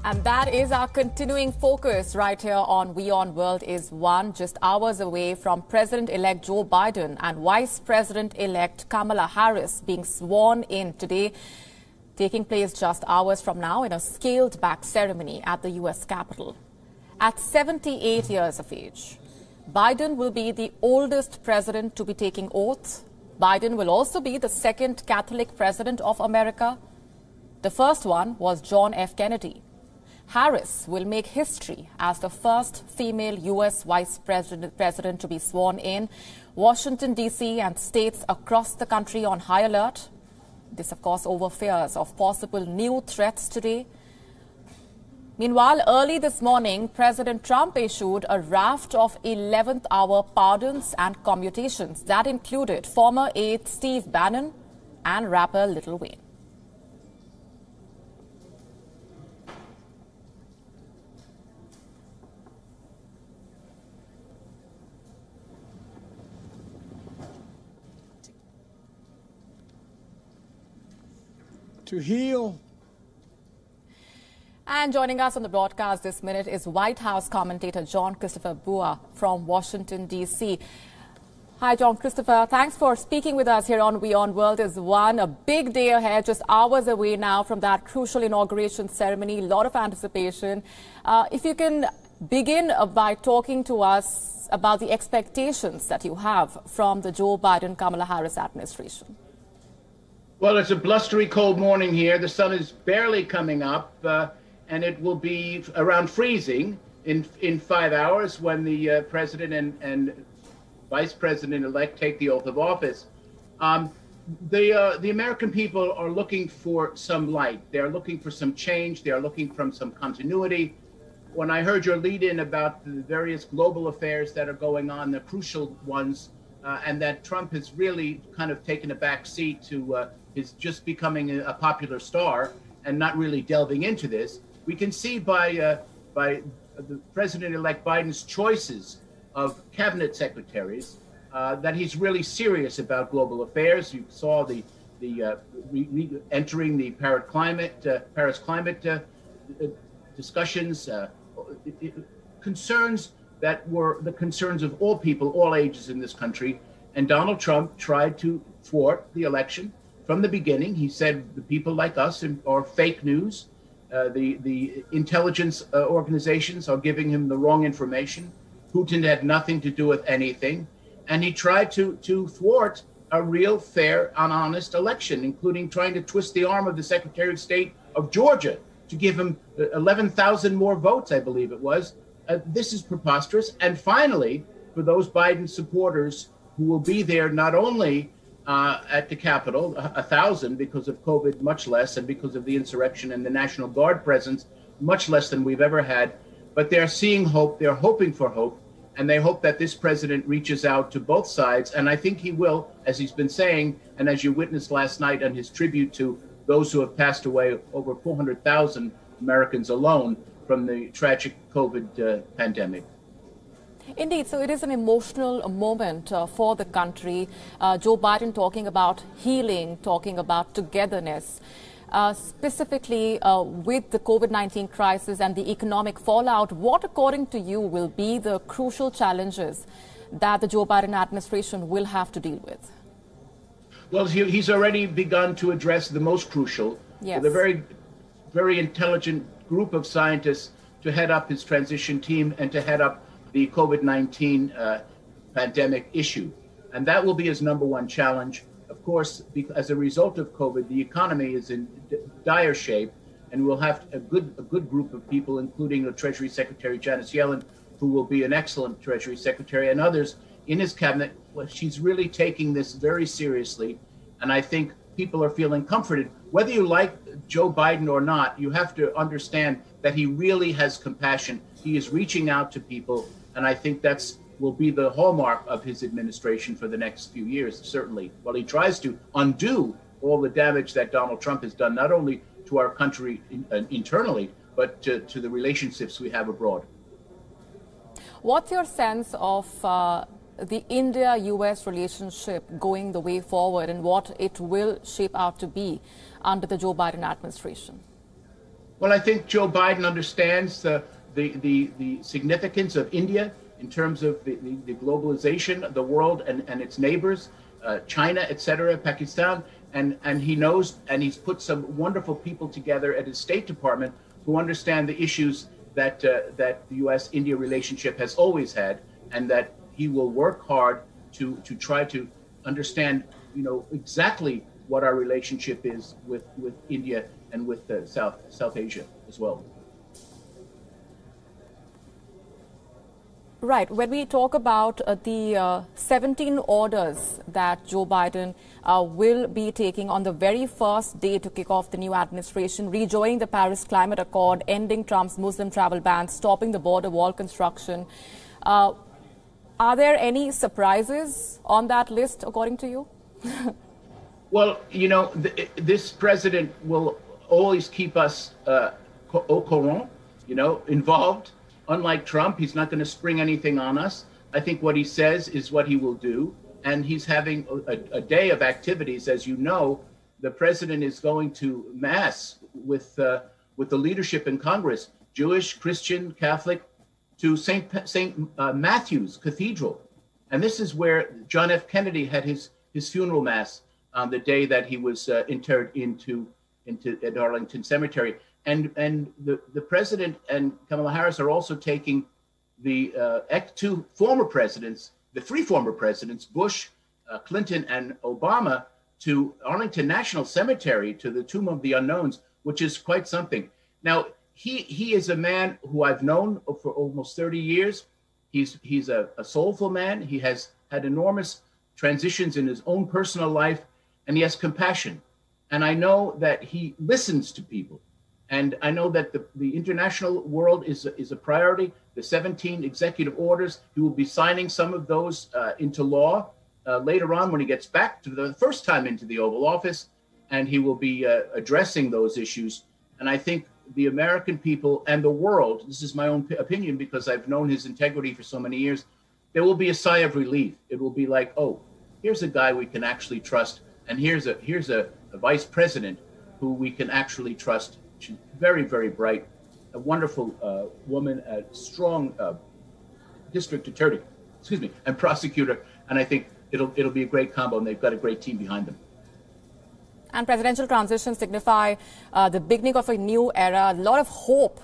And that is our continuing focus right here on WION World is One, just hours away from President-elect Joe Biden and Vice President-elect Kamala Harris being sworn in today, taking place just hours from now in a scaled-back ceremony at the U.S. Capitol. At 78 years of age, Biden will be the oldest president to be taking oath. Biden will also be the second Catholic president of America. The first one was John F. Kennedy. Harris will make history as the first female U.S. vice president to be sworn in. Washington, D.C. and states across the country on high alert. This, of course, over fears of possible new threats today. Meanwhile, early this morning, President Trump issued a raft of 11th hour pardons and commutations that included former aide Steve Bannon and rapper Lil Wayne. To heal. And joining us on the broadcast this minute is White House commentator John Christopher Bua from Washington, D.C. Hi, John Christopher. Thanks for speaking with us here on WION World is One. A big day ahead, just hours away now from that crucial inauguration ceremony. A lot of anticipation. If you can begin by talking to us about the expectations that you have from the Joe Biden-Kamala Harris administration. Well, it's a blustery cold morning here. The sun is barely coming up, and it will be around freezing in 5 hours when the president and vice president-elect take the oath of office. The American people are looking for some light. They're looking for some change. They are looking for some continuity. When I heard your lead-in about the various global affairs that are going on, the crucial ones, and that Trump has really kind of taken a back seat to his just becoming a popular star and not really delving into this. We can see by the President-elect Biden's choices of cabinet secretaries that he's really serious about global affairs. You saw the entering the Paris climate discussions, concerns that were the concerns of all people, all ages in this country. And Donald Trump tried to thwart the election from the beginning. He said the people like us are fake news. The intelligence organizations are giving him the wrong information. Putin had nothing to do with anything. And he tried to thwart a real, fair, and honest election, including trying to twist the arm of the Secretary of State of Georgia to give him 11,000 more votes, I believe it was. This is preposterous. And finally, for those Biden supporters who will be there not only at the Capitol, 1,000 because of COVID, much less, and because of the insurrection and the National Guard presence, much less than we've ever had. But they're seeing hope, they're hoping for hope, and they hope that this president reaches out to both sides. And I think he will, as he's been saying, and as you witnessed last night on his tribute to those who have passed away, over 400,000 Americans alone from the tragic COVID pandemic. Indeed, so it is an emotional moment for the country. Joe Biden talking about healing, talking about togetherness, specifically with the COVID-19 crisis and the economic fallout. What, according to you, will be the crucial challenges that the Joe Biden administration will have to deal with? Well, he's already begun to address the most crucial, yes, with a very, very intelligent group of scientists to head up his transition team and to head up the COVID-19 pandemic issue. And that will be his number one challenge. Of course, as a result of COVID, the economy is in dire shape, and we'll have a good group of people, including the Treasury Secretary Janet Yellen, who will be an excellent Treasury Secretary, and others in his cabinet. Well, she's really taking this very seriously, and I think people are feeling comforted. Whether you like Joe Biden or not, you have to understand that he really has compassion. He is reaching out to people, and I think will be the hallmark of his administration for the next few years, certainly, while he tries to undo all the damage that Donald Trump has done, not only to our country internally, but to the relationships we have abroad. What's your sense of the India-US relationship going the way forward and what it will shape out to be under the Joe Biden administration? Well, I think Joe Biden understands the significance of India in terms of the globalization of the world and its neighbors, China, et cetera, Pakistan. And he knows, and he's put some wonderful people together at his State Department who understand the issues that the U.S.-India relationship has always had, and that he will work hard to try to understand, exactly what our relationship is with India and with South Asia as well. Right. When we talk about the 17 orders that Joe Biden will be taking on the very first day to kick off the new administration, rejoining the Paris Climate Accord, ending Trump's Muslim travel ban, stopping the border wall construction, are there any surprises on that list, according to you? Well, this president will always keep us au courant, involved. Unlike Trump, he's not going to spring anything on us. I think what he says is what he will do. And he's having a day of activities. As you know, the president is going to Mass with the leadership in Congress, Jewish, Christian, Catholic, to St. Matthew's Cathedral. And this is where John F. Kennedy had his funeral Mass on the day that he was interred at Arlington Cemetery. And the president and Kamala Harris are also taking the three former presidents, Bush, Clinton, and Obama, to Arlington National Cemetery, to the Tomb of the Unknowns, which is quite something. Now, he is a man who I've known for almost 30 years. He's a soulful man. He has had enormous transitions in his own personal life, and he has compassion. And I know that he listens to people. And I know that the international world is a priority. The 17 executive orders, he will be signing some of those into law later on when he gets back to the first time into the Oval Office, and he will be addressing those issues. And I think the American people and the world, this is my own opinion because I've known his integrity for so many years, there will be a sigh of relief. It will be like, oh, here's a guy we can actually trust, and here's a vice president who we can actually trust. She's very, very bright, a wonderful woman, a strong district attorney, and prosecutor. And I think it'll be a great combo, and they've got a great team behind them. And presidential transitions signify the beginning of a new era, a lot of hope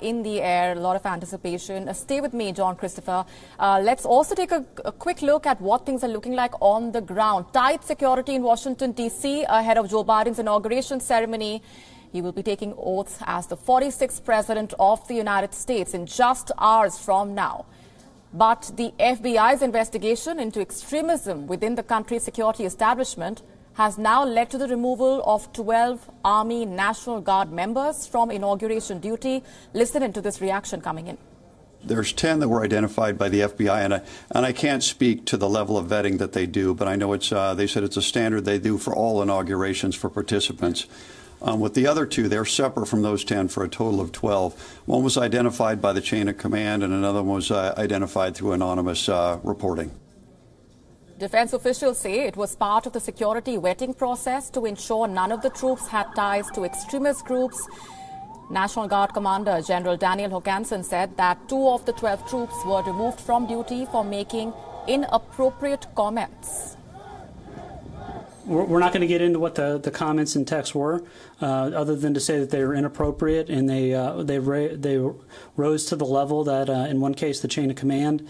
in the air, a lot of anticipation. Stay with me, John Christopher. Let's also take a quick look at what things are looking like on the ground. Tight security in Washington, D.C. ahead of Joe Biden's inauguration ceremony. He will be taking oath as the 46th president of the United States in just hours from now. But the FBI's investigation into extremism within the country's security establishment has now led to the removal of 12 Army National Guard members from inauguration duty. Listen into this reaction coming in. There's 10 that were identified by the FBI, and I can't speak to the level of vetting that they do, but I know they said it's a standard they do for all inaugurations for participants. With the other 2, they're separate from those 10 for a total of 12. One was identified by the chain of command, and another one was identified through anonymous reporting. Defense officials say it was part of the security vetting process to ensure none of the troops had ties to extremist groups. National Guard Commander General Daniel Hokanson said that 2 of the 12 troops were removed from duty for making inappropriate comments. We're not going to get into what the comments and texts were, other than to say that they were inappropriate, and they rose to the level that, in one case, the chain of command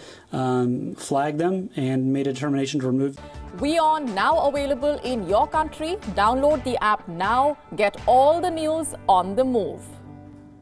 flagged them and made a determination to remove. WION now available in your country. Download the app now. Get all the news on the move.